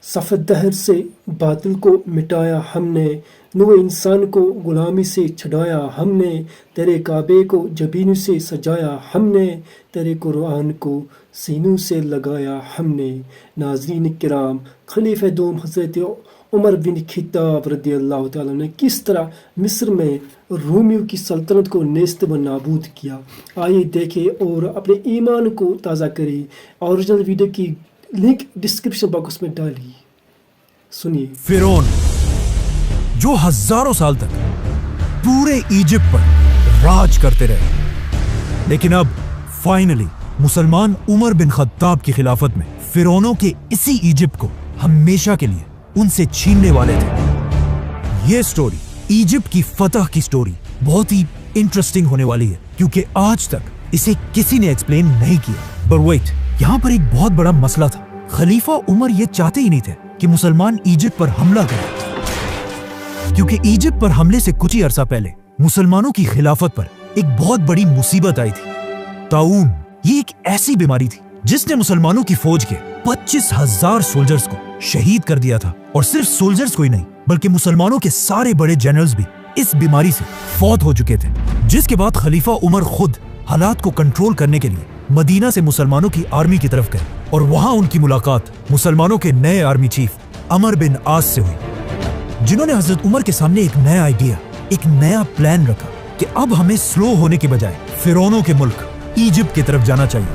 सफ़ेद दहर से बातिल को मिटाया हमने, नूर इंसान को ग़ुलामी से छुड़ाया हमने, तेरे काबे को जबीन से सजाया हमने, तेरे कुरान को सीनों से लगाया हमने। नाज़रीन किराम, खलीफा दोम हज़रत उमर बिन खित्ताब रज़ियल्लाहु ताला ने किस तरह मिस्र में रोमियों की सल्तनत को नेस्त व नाबूद किया। आइए देखें और अपने ईमान को ताज़ा करें। ओरिजिनल वीडियो की लिंक डिस्क्रिप्शन बॉक्स में डालिए, सुनिए। फिरौन जो हजारों साल तक पूरे इजिप्ट पर राज करते रहे, लेकिन अब फाइनली मुसलमान उमर बिन खत्ताब की खिलाफत में फिरौनों के इसी इजिप्ट को हमेशा के लिए उनसे छीनने वाले थे। ये स्टोरी, इजिप्ट की फतह की स्टोरी, बहुत ही इंटरेस्टिंग होने वाली है, क्योंकि आज तक इसे किसी ने एक्सप्लेन नहीं किया। पर वेट, यहाँ पर एक बहुत बड़ा मसला था। खलीफा उमर ये चाहते ही नहीं थे कि मुसलमान इजिप्ट पर हमला करें, क्योंकि इजिप्ट पर हमले से कुछ ही अरसा पहले मुसलमानों की खिलाफत पर एक बहुत बड़ी मुसीबत आई थी, ताऊन। ये एक ऐसी बीमारी थी जिसने मुसलमानों की फौज के 25,000 सोल्जर्स को शहीद कर दिया था। और सिर्फ सोल्जर्स को ही नहीं, बल्कि मुसलमानों के सारे बड़े जनरल्स भी इस बीमारी से फौत हो चुके थे। जिसके बाद खलीफा उमर खुद हालात को कंट्रोल करने के लिए मदीना से मुसलमानों की आर्मी की तरफ गए, और वहां उनकी मुलाकात मुसलमानों के नए आर्मी चीफ अमर बिन आस से हुई, जिन्होंने हजरत उमर के सामने एक नया आइडिया, एक नया प्लान रखा कि अब हमें स्लो होने के बजाय फिरौनों के मुल्क इजिप्ट की तरफ जाना चाहिए।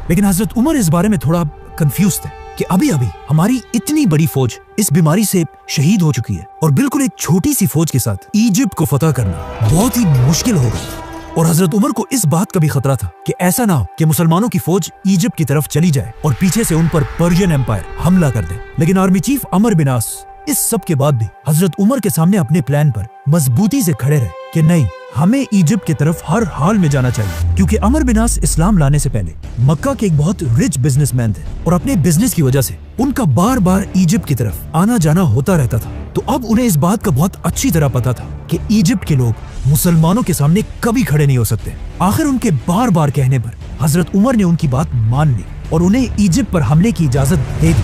लेकिन हजरत उमर इस बारे में थोड़ा कंफ्यूज थे कि अभी अभी हमारी इतनी बड़ी फौज इस बीमारी से शहीद हो चुकी है, और बिल्कुल एक छोटी सी फौज के साथ इजिप्ट को फतह करना बहुत ही मुश्किल होगा। और हजरत उमर को इस बात का भी खतरा था कि ऐसा ना हो कि मुसलमानों की फौज इजिप्ट की तरफ चली जाए और पीछे से उन पर पर्शियन एम्पायर हमला कर दे। लेकिन आर्मी चीफ अमर बिन आस इस सब के बाद भी हजरत उमर के सामने अपने प्लान पर मजबूती से खड़े रहे कि नहीं, हमें इजिप्ट की तरफ हर हाल में जाना चाहिए। क्योंकि अमर बिन आस इस्लाम लाने से पहले मक्का के एक बहुत रिच बिजनेसमैन थे, और अपने बिजनेस की वजह से उनका बार बार इजिप्ट की तरफ आना जाना होता रहता था। तो अब उन्हें इस बात का बहुत अच्छी तरह पता था कि इजिप्ट के लोग मुसलमानों के सामने कभी खड़े नहीं हो सकते। आखिर उनके बार बार कहने पर हजरत उमर ने उनकी बात मान ली और उन्हें इजिप्ट पर हमले की इजाजत दे दी,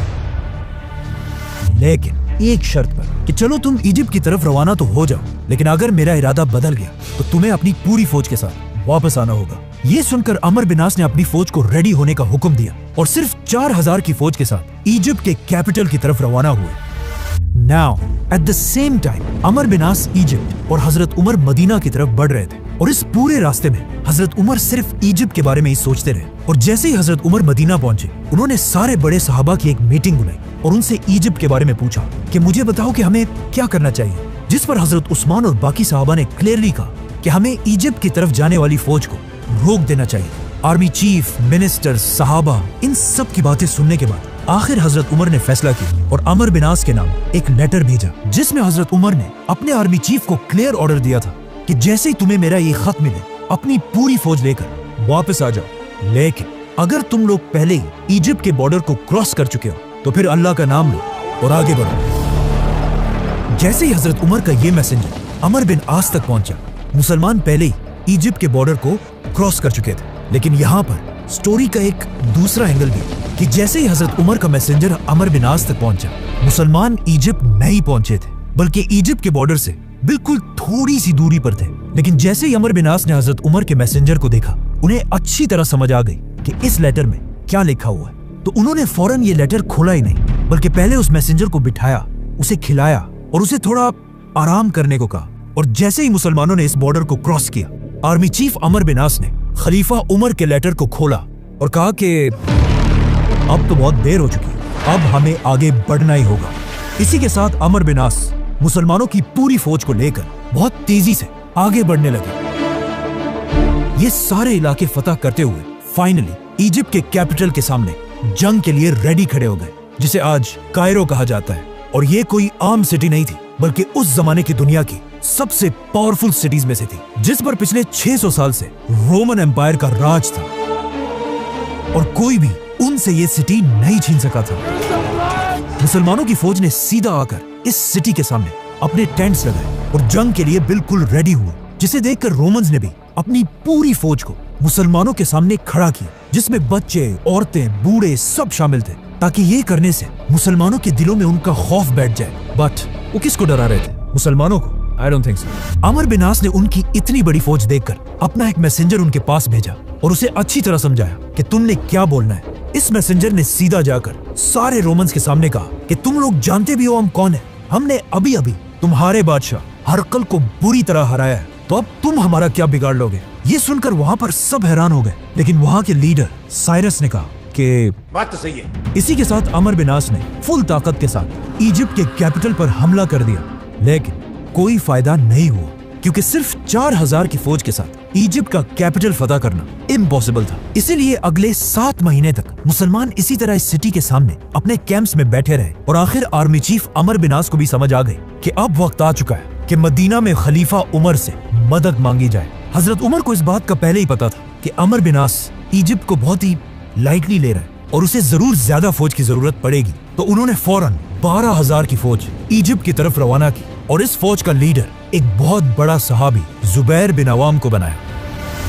लेकिन एक शर्त पर कि चलो तुम इजिप्ट की तरफ रवाना तो हो जाओ, लेकिन अगर मेरा इरादा बदल गया तो तुम्हें अपनी पूरी फौज के साथ वापस आना होगा। ये सुनकर अमर बिन आस ने अपनी फौज को रेडी होने का हुक्म दिया और सिर्फ 4,000 की फौज के साथ इजिप्ट के कैपिटल की तरफ रवाना हुए। Now at the same time Amr bin Aas Egypt और हजरत उमर मदीना की तरफ बढ़ रहे थे, और इस पूरे रास्ते में हजरत उमर सिर्फ इजिप्ट के बारे में ही सोचते रहे। और जैसे ही हजरत उमर मदीना पहुंचे, उन्होंने सारे बड़े सहाबा की एक मीटिंग बुलाई और उनसे इजिप्ट के बारे में पूछा कि मुझे बताओ कि हमें क्या करना चाहिए। जिस पर हजरत उस्मान और बाकी सहाबा ने क्लियरली कहा कि हमें इजिप्ट की तरफ जाने वाली फौज को रोक देना चाहिए। आर्मी चीफ, मिनिस्टर, सहाबा, इन सब की बातें सुनने के बाद आखिर हजरत उमर ने फैसला किया और अमर बिन आस के नाम एक लेटर भेजा, जिसमें हजरत उमर ने अपने आर्मी चीफ को क्लियर ऑर्डर दिया था कि जैसे ही तुम्हें मेरा ये खत मिले, अपनी पूरी फौज लेकर वापस आ जाओ। लेकिन अगर तुम लोग पहले ही इजिप्ट के बॉर्डर को क्रॉस कर चुके हो तो फिर अल्लाह का नाम लो और आगे बढ़ो। जैसे ही हजरत उमर का ये मैसेंजर अमर बिन आस तक पहुंचा, मुसलमान पहले ही इजिप्ट के बॉर्डर को क्रॉस कर चुके थे। लेकिन यहाँ पर स्टोरी का एक दूसरा एंगल भी कि जैसे ही हजरत उमर का मैसेंजर अमर बिन आस तक पहुंचा, मुसलमान इजिप्ट नहीं पहुंचे थे, बल्कि इजिप्ट के बॉर्डर से बिल्कुल थोड़ी सी दूरी पर थे। लेकिन जैसे ही अमर बिन आस ने हजरत उमर के मैसेंजर को देखा, उन्हें अच्छी तरह समझ आ गई कि इस लेटर में क्या लिखा हुआ है। तो उन्होंने फौरन ये लेटर खोला ही नहीं, बल्कि पहले उस मैसेंजर को बिठाया, उसे खिलाया और उसे थोड़ा आराम करने को कहा। और जैसे ही मुसलमानों ने इस बॉर्डर को क्रॉस किया, आर्मी चीफ अमर बिन आस ने खलीफा उमर के लेटर को खोला और कहा कि अब तो बहुत देर हो चुकी है, अब हमें आगे बढ़ना ही होगा। इसी के साथ अमर बिन आस मुसलमानों की पूरी फौज को लेकर बहुत तेजी से आगे बढ़ने लगे। ये सारे इलाके फतह करते हुए फाइनली इजिप्ट के कैपिटल के सामने जंग के लिए रेडी खड़े हो गए, जिसे आज कायरो कहा जाता है। और ये कोई आम सिटी नहीं थी, बल्कि उस जमाने की दुनिया की सबसे पावरफुल सिटीज में से थी, जिस पर पिछले 600 साल से रोमन एम्पायर का राज था, और कोई भी उनसे ये सिटी नहीं छीन सका था। मुसलमानों की फौज ने सीधा आकर इस सिटी के सामने अपने टेंट्स लगाए और जंग के लिए बिल्कुल रेडी हुए, जिसे देखकर रोमन्स ने भी अपनी पूरी फौज को मुसलमानों के सामने खड़ा किया, जिसमें बच्चे, औरतें, बूढ़े सब शामिल थे। ताकि ये करने से मुसलमानों के दिलों में उनका खौफ बैठ जाए। बट वो किसको डरा रहे थे? मुसलमानों को? I don't think so. Amar bin आस ने उनकी इतनी बड़ी फौज देखकर अपना एक मैसेंजर उनके पास भेजा और उसे अच्छी तरह समझाया कि तुमने क्या बोलना है। इस मैसेंजर ने सीधा जाकर सारे रोमन्स के सामने कहा कि तुम लोग जानते भी हो हम कौन है। हमने अभी अभी तुम्हारे बादशाह हरकल को बुरी तरह हराया है, तो अब तुम हमारा क्या बिगाड़ लोगे? ये सुनकर वहाँ पर सब हैरान हो गए, लेकिन वहाँ के लीडर साइरस ने कहा कि बात तो सही है। इसी के साथ अमर बिन आस ने फुल ताकत के साथ इजिप्ट के कैपिटल पर हमला कर दिया, लेकिन कोई फायदा नहीं हुआ क्योंकि सिर्फ 4000 की फौज के साथ इजिप्ट का कैपिटल फतह करना इम्पॉसिबल था। इसीलिए अगले 7 महीने तक मुसलमान इसी तरह इस सिटी के सामने अपने कैंप्स में बैठे रहे और आखिर आर्मी चीफ अमर बिन आस को भी समझ आ गई कि अब वक्त आ चुका है कि मदीना में खलीफा उमर से मदद मांगी जाए। हजरत उमर को इस बात का पहले ही पता था कि अमर बिन आस इजिप्ट को बहुत ही लाइटली ले रहा है और उसे जरूर ज्यादा फौज की जरूरत पड़ेगी, तो उन्होंने फौरन 12000 की फौज इजिप्ट की तरफ रवाना की और इस फौज का लीडर एक बहुत बड़ा सहाबी जुबैर बिन अवाम को बनाया।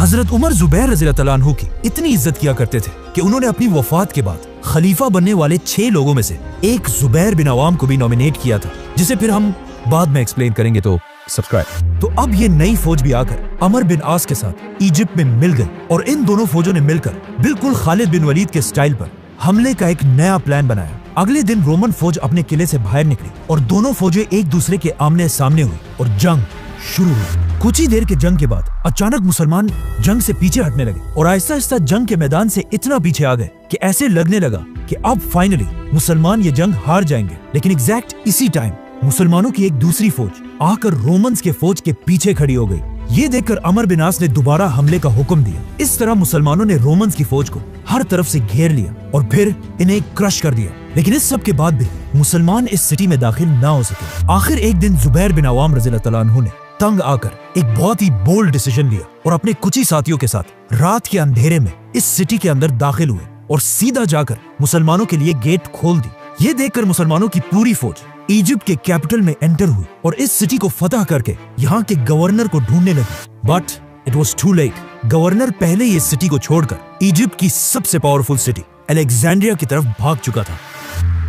हजरत उमर जुबैर रज़ियल्लाहु अन्हु की इतनी इज्जत किया करते थे कि उन्होंने अपनी वफात के बाद खलीफा बनने वाले 6 लोगों में से एक जुबैर बिन अवाम को भी नॉमिनेट किया था, जिसे फिर हम बाद में एक्सप्लेन करेंगे, तो सब्सक्राइब। तो अब ये नई फौज भी आकर अमर बिन आस के साथ इजिप्ट में मिल गई और इन दोनों फौजों ने मिलकर बिल्कुल खालिद बिन वलीद के स्टाइल पर हमले का एक नया प्लान बनाया। अगले दिन रोमन फौज अपने किले से बाहर निकली और दोनों फौजें एक दूसरे के आमने सामने हुई और जंग शुरू हुई। कुछ ही देर के जंग के बाद अचानक मुसलमान जंग से पीछे हटने लगे और आहिस्ता आहिस्ता जंग के मैदान से इतना पीछे आ गए कि ऐसे लगने लगा कि अब फाइनली मुसलमान ये जंग हार जाएंगे। लेकिन एग्जैक्ट इसी टाइम मुसलमानों की एक दूसरी फौज आकर रोमन्स के फौज के पीछे खड़ी हो गई। ये देखकर अमर बिन आस ने दोबारा हमले का हुक्म दिया। इस तरह मुसलमानों ने रोमन्स की फौज को हर तरफ से घेर लिया और फिर इन्हें क्रश कर दिया। लेकिन इस सब के बाद भी मुसलमान इस सिटी में दाखिल ना हो सके। आखिर एक दिन जुबैर बिन अवाम रज़ियल्लाहु अन्हु ने तंग आकर एक बहुत ही बोल्ड डिसीजन लिया और अपने कुछ ही साथियों के साथ रात के अंधेरे में इस सिटी के अंदर दाखिल हुए और सीधा जाकर मुसलमानों के लिए गेट खोल दी। ये देखकर मुसलमानों की पूरी फौज इजिप्ट के कैपिटल में एंटर हुई और इस सिटी को फतह करके यहाँ के गवर्नर को ढूंढने लगी। But it was too late. Governor पहले ही इस सिटी को छोड़कर इजिप्ट की सबसे पावरफुल सिटी अलेक्जेंड्रिया की तरफ भाग चुका था।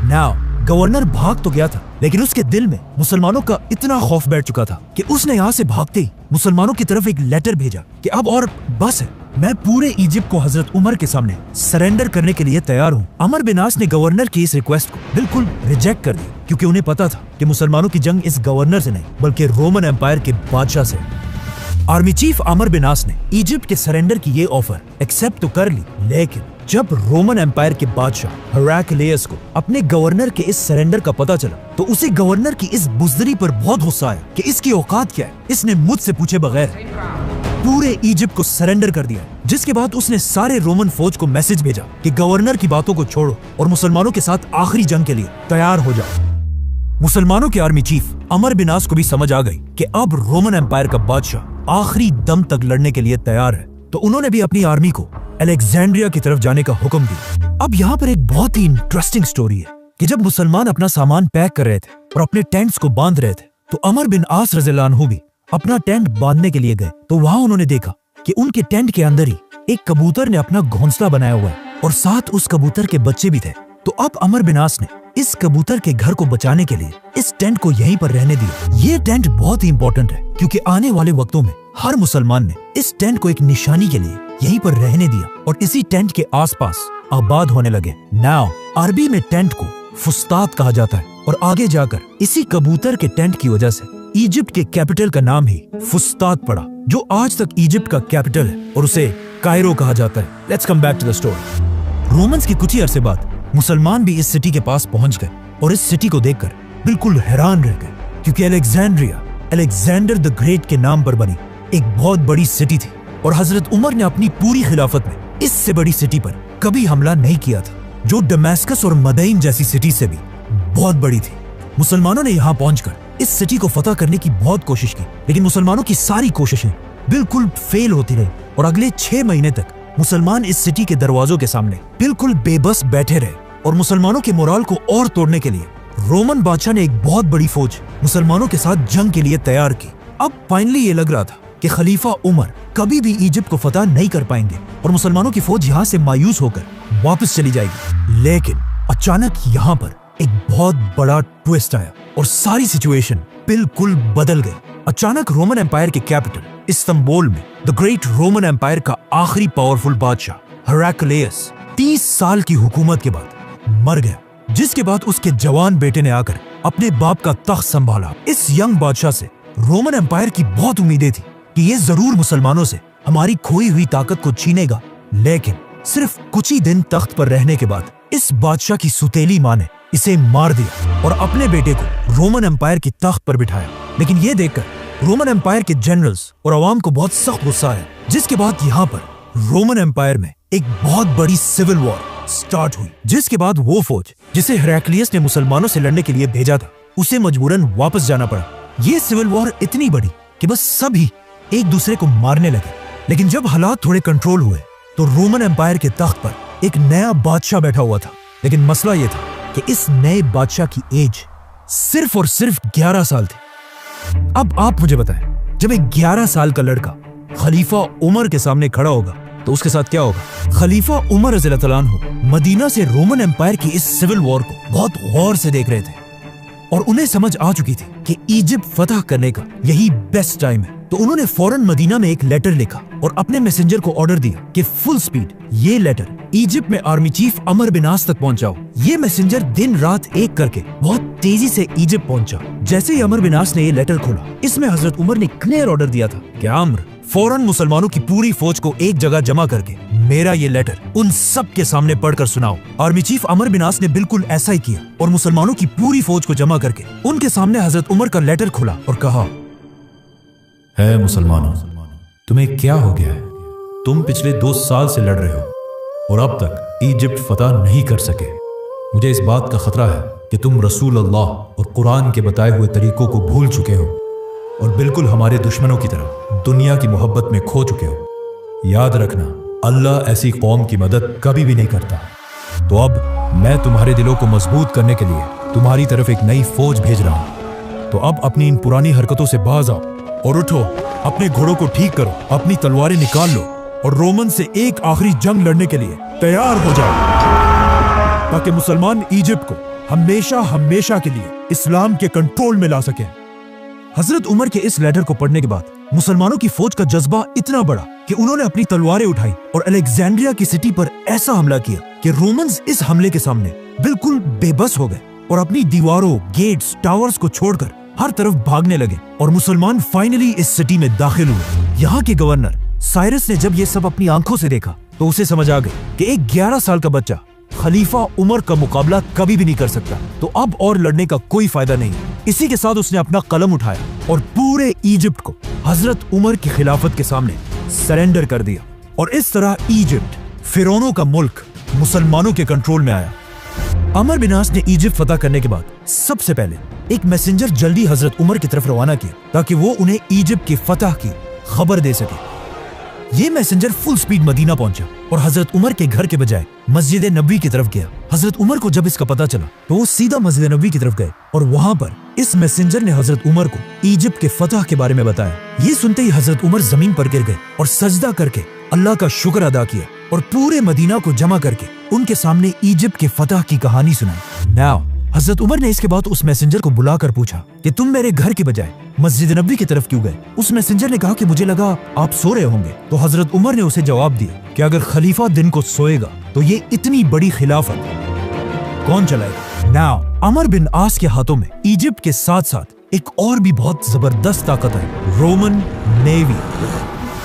नाउ गवर्नर भाग तो गया था, लेकिन उसके दिल में मुसलमानों का इतना खौफ बैठ चुका था कि उसने यहाँ से भागते ही मुसलमानों की तरफ एक लेटर भेजा कि अब और बस है, मैं पूरे इजिप्ट को हजरत उमर के सामने सरेंडर करने के लिए तैयार हूँ। अमर बिन आस ने गवर्नर की इस रिक्वेस्ट को बिल्कुल रिजेक्ट कर दिया क्योंकि उन्हें पता था कि मुसलमानों की जंग इस गवर्नर से नहीं बल्कि रोमन एम्पायर के बादशाह से। आर्मी चीफ अमर बिन आस ने इजिप्ट के सरेंडर की ये ऑफर एक्सेप्ट तो कर ली, लेकिन जब रोमन एम्पायर के बादशाह हेराक्लियस को अपने गवर्नर के इस सरेंडर का पता चला तो उसे गवर्नर की इस बुज़दिली पर बहुत गुस्सा आया कि इसकी औकात क्या है, इसने मुझसे पूछे बगैर पूरे इजिप्ट को सरेंडर कर दिया। जिसके बाद उसने सारे रोमन फौज को मैसेज भेजा कि गवर्नर की बातों को छोड़ो और मुसलमानों के साथ आखिरी जंग के लिए तैयार हो जाओ। मुसलमानों के आर्मी चीफ अमर बिन आस को भी समझ आ गई कि अब रोमन एम्पायर का बादशाह आखिरी दम तक लड़ने के लिए तैयार है, तो उन्होंने भी अपनी आर्मी को अलेक्जेंड्रिया की तरफ जाने का हुक्म दिया। अब यहाँ पर एक बहुत ही इंटरेस्टिंग स्टोरी है कि जब मुसलमान अपना सामान पैक कर रहे थे और अपने टेंट्स को बांध रहे थे, तो अमर बिन आस रज़ियल्लाहु अन्हु भी अपना टेंट बांधने के लिए गए। तो वहाँ उन्होंने देखा कि उनके टेंट के अंदर ही एक कबूतर ने अपना घोंसला बनाया हुआ है और साथ उस कबूतर के बच्चे भी थे। तो अब अमर बिन आस ने इस कबूतर के घर को बचाने के लिए इस टेंट को यहीं पर रहने दिया। ये टेंट बहुत ही इंपॉर्टेंट है क्योंकि आने वाले वक्तों में हर मुसलमान ने इस टेंट को एक निशानी के लिए यहीं पर रहने दिया और इसी टेंट के आसपास आबाद होने लगे। नाउ अरबी में टेंट को फुस्तात कहा जाता है और आगे जाकर इसी कबूतर के टेंट की वजह से इजिप्ट के कैपिटल का नाम ही फुस्तात पड़ा, जो आज तक इजिप्ट का कैपिटल है और उसे कायरो कहा जाता है। Let's come back to the story. Romans की कुछ ही अरसे बाद मुसलमान भी इस सिटी के पास पहुंच गए और इस सिटी को देखकर बिल्कुल हैरान रह गए क्योंकि अलेक्जेंड्रिया अलेक्जेंडर द ग्रेट के नाम पर बनी एक बहुत बड़ी सिटी थी और हजरत उमर ने अपनी पूरी खिलाफत में इससे बड़ी सिटी पर कभी हमला नहीं किया था, जो दमास्कस और मदईन जैसी सिटी से भी बहुत बड़ी थी। मुसलमानों ने यहाँ पहुंचकर इस सिटी को फतह करने की बहुत कोशिश की, लेकिन मुसलमानों की सारी कोशिशें बिल्कुल फेल होती रही और अगले 6 महीने तक मुसलमान इस सिटी के दरवाजों के सामने बिल्कुल बेबस बैठे रहे और मुसलमानों के मोराल को और तोड़ने के लिए रोमन बादशाह ने एक बहुत बड़ी फौज मुसलमानों के साथ जंग के लिए तैयार की। अब फाइनली ये लग रहा था कि खलीफा उमर कभी भी इजिप्ट को फतह नहीं कर पाएंगे और मुसलमानों की फौज यहाँ से मायूस होकर वापस चली जाएगी। लेकिन अचानक यहाँ पर एक बहुत बड़ा ट्विस्ट आया और सारी सिचुएशन बिल्कुल बदल गई। अचानक रोमन एम्पायर के कैपिटल इस्तांबुल में द ग्रेट रोमन एम्पायर का आखिरी पावरफुल बादशाह हेराक्लियस 30 साल की हुकूमत के बाद मर गया, जिसके बाद उसके जवान बेटे ने आकर अपने बाप का तख्त संभाला। इस यंग बादशाह से रोमन एम्पायर की बहुत उम्मीदें थी कि ये जरूर मुसलमानों से हमारी खोई हुई ताकत को छीनेगा, लेकिन सिर्फ कुछ ही दिन तख्त पर रहने के बाद इस बादशाह की सुतेली मां ने इसे मार दिया और अपने बेटे को रोमन एम्पायर की तख्त पर बिठाया। लेकिन ये देखकर रोमन एम्पायर के जनरल्स और अवाम को बहुत सख्त गुस्सा आया, जिसके बाद यहाँ पर रोमन एम्पायर में एक बहुत बड़ी सिविल वॉर स्टार्ट हुई, जिसके बाद वो फौज जिसे हेराक्लियस ने मुसलमानों से लड़ने के लिए भेजा था उसे मजबूरन वापस जाना पड़ा। ये सिविल वॉर इतनी बड़ी कि बस सभी एक दूसरे को मारने लगे। लेकिन जब हालात थोड़े कंट्रोल हुए तो रोमन एम्पायर के तख्त पर एक नया बादशाह बैठा हुआ था। लेकिन मसला यह था कि इस नए बादशाह की एज सिर्फ और सिर्फ 11 साल थी। अब आप मुझे बताएं, जब एक 11 साल का लड़का खलीफा उमर के सामने खड़ा होगा तो उसके साथ क्या होगा? खलीफा उमर रज़ियल्लाहु अन्हु मदीना से रोमन एम्पायर की इस सिविल वॉर को बहुत गौर से देख रहे थे और उन्हें समझ आ चुकी थी कि इजिप्ट फतह करने का यही बेस्ट टाइम है। तो उन्होंने फौरन मदीना में एक लेटर लिखा और अपने मैसेंजर को ऑर्डर दिया कि फुल स्पीड ये लेटर इजिप्ट में आर्मी चीफ अमर बिन आस तक पहुंचाओ। ये मैसेंजर दिन रात एक करके बहुत तेजी से इजिप्ट पहुंचा। जैसे ही अमर बिन आस ने ये लेटर खोला, इसमें हजरत उमर ने क्लियर ऑर्डर दिया था कि अमर फौरन मुसलमानों की पूरी फौज को एक जगह जमा करके मेरा ये लेटर उन सब के सामने पढ़कर सुनाओ। आर्मी चीफ अमर बिन आस ने बिल्कुल ऐसा ही किया और मुसलमानों की पूरी फौज को जमा करके उनके सामने हजरत उमर का लेटर खोला और कहा, है मुसलमानों, तुम्हें क्या हो गया है? तुम पिछले 2 साल से लड़ रहे हो और अब तक इजिप्ट फतह नहीं कर सके। मुझे इस बात का खतरा है कि तुम रसूल अल्लाह और कुरान के बताए हुए तरीकों को भूल चुके हो और बिल्कुल हमारे दुश्मनों की तरह दुनिया की मोहब्बत में खो चुके हो। याद रखना, अल्लाह ऐसी कौम की मदद कभी भी नहीं करता। तो अब मैं तुम्हारे दिलों को मजबूत करने के लिए तुम्हारी तरफ एक नई फौज भेज रहा हूं। तो अब अपनी इन पुरानी हरकतों से बाज आओ और उठो, अपने घोड़ों को ठीक करो, अपनी तलवारें निकाल लो और रोमन से एक आखिरी जंग लड़ने के लिए तैयार हो जाओ, ताकि मुसलमान इजिप्ट को हमेशा हमेशा के लिए इस्लाम के कंट्रोल में ला सके। हजरत उमर के इस लेटर को पढ़ने के बाद मुसलमानों की फौज का जज्बा इतना बड़ा कि उन्होंने अपनी तलवारें उठाई और अलेक्जेंड्रिया की सिटी पर ऐसा हमला किया कि रोमन्स इस हमले के सामने बिल्कुल बेबस हो गए और अपनी दीवारों, गेट्स, टावर्स को छोड़कर हर तरफ भागने लगे और मुसलमान फाइनली इस सिटी में दाखिल हुए। यहाँ के गवर्नर साइरस ने जब ये सब अपनी आंखों से देखा तो उसे समझ आ गई कि एक 11 साल का बच्चा खलीफा उमर का मुकाबला कभी भी नहीं कर सकता, तो अब और लड़ने का कोई फायदा नहीं। इसी के साथ उसने अपना कलम उठाया और पूरे इजिप्ट को हजरत उमर की खिलाफत के सामने सरेंडर कर दिया और इस तरह इजिप्ट, फिरौनों का मुल्क, मुसलमानों के कंट्रोल में आया। अमर बिन आस ने इजिप्ट फतह करने के बाद सबसे पहले एक मैसेंजर जल्दी हजरत उमर की तरफ रवाना किया ताकि वो उन्हें इजिप्ट की फतह की खबर दे सके। ये मैसेंजर फुल स्पीड मदीना पहुंचा और हजरत उमर के घर के बजाय मस्जिद नबवी की तरफ गया। हजरत उमर को जब इसका पता चला तो वो सीधा मस्जिद नबवी की तरफ गए और वहां पर इस मैसेंजर ने हजरत उमर को इजिप्ट के फतह के बारे में बताया। ये सुनते ही हजरत उमर जमीन पर गिर गए और सजदा करके अल्लाह का शुक्र अदा किया और पूरे मदीना को जमा करके उनके सामने इजिप्ट के फतह की कहानी सुनाई। नाउ हजरत उमर ने इसके बाद उस मैसेंजर को बुलाकर पूछा कि तुम मेरे घर के बजाय मस्जिद नबवी की तरफ क्यों गए? उस मैसेंजर ने कहा कि मुझे लगा आप सो रहे होंगे। तो हजरत उमर ने उसे जवाब दिया कि अगर खलीफा दिन को सोएगा तो ये इतनी बड़ी खिलाफत कौन चलाएगा? नाउ अमर बिन आस के हाथों में इजिप्ट के साथ साथ एक और भी बहुत जबरदस्त ताकत है, रोमन नेवी,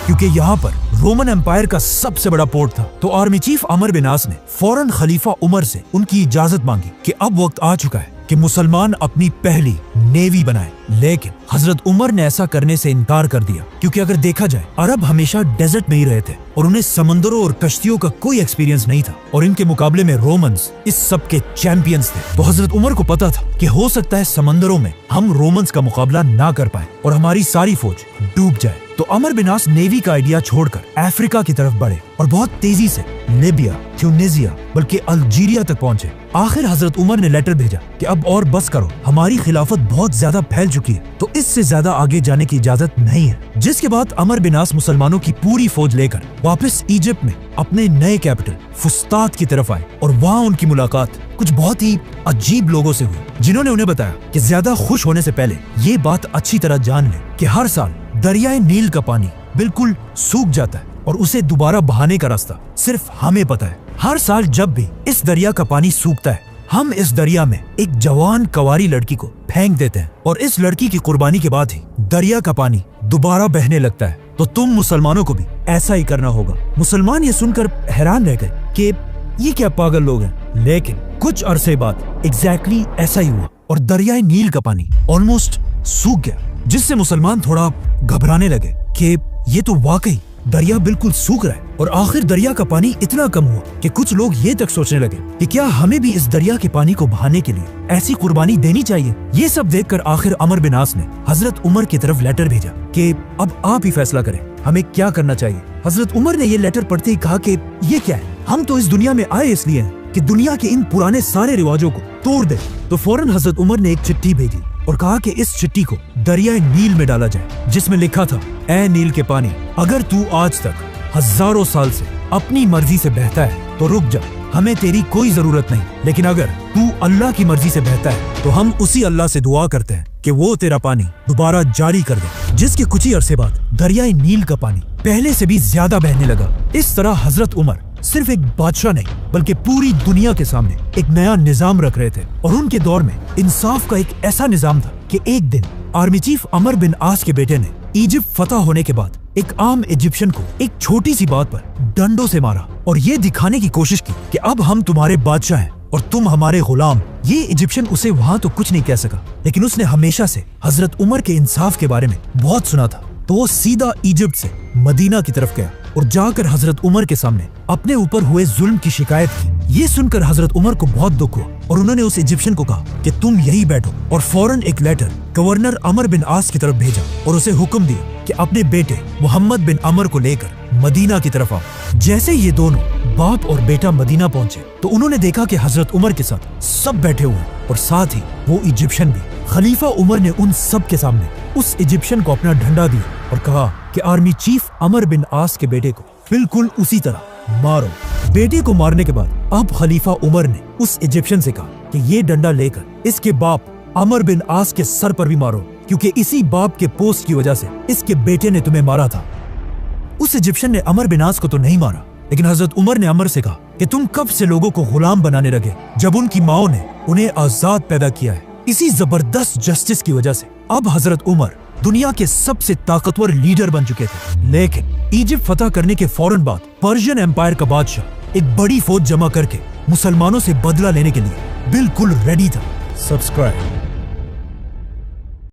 क्योंकि यहाँ पर रोमन एम्पायर का सबसे बड़ा पोर्ट था। तो आर्मी चीफ अमर बिन आस ने फौरन खलीफा उमर से उनकी इजाजत मांगी कि अब वक्त आ चुका है कि मुसलमान अपनी पहली नेवी बनाए। लेकिन हजरत उमर ने ऐसा करने से इनकार कर दिया, क्योंकि अगर देखा जाए अरब हमेशा डेजर्ट में ही रहे थे और उन्हें समंदरों और कश्तियों का कोई एक्सपीरियंस नहीं था और इनके मुकाबले में रोमन्स इस सब के चैंपियंस थे। तो हजरत उमर को पता था कि हो सकता है समंदरों में हम रोमन्स का मुकाबला ना कर पाए और हमारी सारी फौज डूब जाए। तो अमर बिन आस नेवी का आइडिया छोड़कर अफ्रीका की तरफ बढ़े और बहुत तेजी से लीबिया, ट्यूनीसिया बल्कि अल्जीरिया तक पहुंचे। आखिर हजरत उमर ने लेटर भेजा कि अब और बस करो, हमारी खिलाफत बहुत ज्यादा फैल चुकी है, तो इससे ज्यादा आगे जाने की इजाजत नहीं है। जिसके बाद अमर बिन आस मुसलमानों की पूरी फौज लेकर वापस इजिप्ट में अपने नए कैपिटल फुस्तात की तरफ आए और वहाँ उनकी मुलाकात कुछ बहुत ही अजीब लोगों से हुई, जिन्होंने उन्हें बताया कि ज्यादा खुश होने से पहले ये बात अच्छी तरह जान ले कि हर साल दरियाए नील का पानी बिल्कुल सूख जाता है और उसे दोबारा बहाने का रास्ता सिर्फ हमें पता है। हर साल जब भी इस दरिया का पानी सूखता है, हम इस दरिया में एक जवान कवारी लड़की को फेंक देते हैं और इस लड़की की कुर्बानी के बाद ही दरिया का पानी दोबारा बहने लगता है। तो तुम मुसलमानों को भी ऐसा ही करना होगा। मुसलमान ये सुनकर हैरान रह गए कि ये क्या पागल लोग हैं, लेकिन कुछ अरसे बाद एग्जैक्टली ऐसा ही हुआ और दरियाए नील का पानी ऑलमोस्ट सूख गया, जिससे मुसलमान थोड़ा घबराने लगे कि ये तो वाकई दरिया बिल्कुल सूख रहा है। और आखिर दरिया का पानी इतना कम हुआ कि कुछ लोग ये तक सोचने लगे कि क्या हमें भी इस दरिया के पानी को बहाने के लिए ऐसी कुर्बानी देनी चाहिए। ये सब देखकर आखिर अमर बिन आस ने हजरत उमर की तरफ लेटर भेजा कि अब आप ही फैसला करें, हमें क्या करना चाहिए। हजरत उमर ने ये लेटर पढ़ते ही कहा कि ये क्या है, हम तो इस दुनिया में आए इसलिए हैं कि दुनिया के इन पुराने सारे रिवाजों को तोड़ दे। तो फौरन हजरत उमर ने एक चिट्ठी भेजी और कहा कि इस चिट्ठी को दरियाए नील में डाला जाए, जिसमें लिखा था, ऐ नील के पानी, अगर तू आज तक हजारों साल से अपनी मर्जी से बहता है तो रुक जा, हमें तेरी कोई जरूरत नहीं। लेकिन अगर तू अल्लाह की मर्जी से बहता है तो हम उसी अल्लाह से दुआ करते हैं कि वो तेरा पानी दोबारा जारी कर दे। जिसके कुछ ही अरसे बाद दरियाए नील का पानी पहले से भी ज्यादा बहने लगा। इस तरह हजरत उमर सिर्फ एक बादशाह नहीं बल्कि पूरी दुनिया के सामने एक नया निजाम रख रहे थे। और उनके दौर में इंसाफ का एक ऐसा निजाम था कि एक दिन आर्मी चीफ अमर बिन आस के बेटे ने इजिप्ट फतह होने के बाद एक आम इजिप्शियन को एक छोटी सी बात पर डंडों से मारा और ये दिखाने की कोशिश की कि अब हम तुम्हारे बादशाह हैं और तुम हमारे गुलाम। ये इजिप्शियन उसे वहाँ तो कुछ नहीं कह सका, लेकिन उसने हमेशा से हजरत उमर के इंसाफ के बारे में बहुत सुना था। तो वो सीधा इजिप्ट से मदीना की तरफ गया और जाकर हजरत उमर के सामने अपने ऊपर हुए जुल्म की शिकायत की। ये सुनकर हजरत उमर को बहुत दुख हुआ और उन्होंने उस इजिप्शियन को कहा कि तुम यही बैठो और फौरन एक लेटर गवर्नर अमर बिन आस की तरफ भेजा और उसे हुक्म दिया कि अपने बेटे मोहम्मद बिन अमर को लेकर मदीना की तरफ आओ। जैसे ये दोनों बाप और बेटा मदीना पहुंचे तो उन्होंने देखा कि हजरत उमर के साथ सब बैठे हुए और साथ ही वो इजिप्शियन भी। खलीफा उमर ने उन सब के सामने उस इजिप्शियन को अपना डंडा दिया और कहा कि आर्मी चीफ अमर बिन आस के बेटे को बिल्कुल उसी तरह मारो। बेटे को मारने के बाद अब खलीफा उमर ने उस इजिप्शियन से कहा कि ये डंडा लेकर इसके बाप अमर बिन आस के सर पर भी मारो, क्योंकि इसी बाप के पोस्ट की वजह से इसके बेटे ने तुम्हें मारा था। उस इजिप्शियन ने अमर बिन आस को तो नहीं मारा, लेकिन हजरत उमर ने अमर से कहा कि तुम कब से लोगों को गुलाम बनाने लगे जब उनकी माओ ने उन्हें आजाद पैदा किया है। इसी जबरदस्त जस्टिस की वजह से अब हजरत उमर दुनिया के सबसे ताकतवर लीडर बन चुके थे। लेकिन इजिप्ट फतह करने के फौरन बाद पर्शियन एम्पायर का बादशाह एक बड़ी फौज जमा करके मुसलमानों से बदला लेने के लिए बिल्कुल रेडी था। सब्सक्राइब।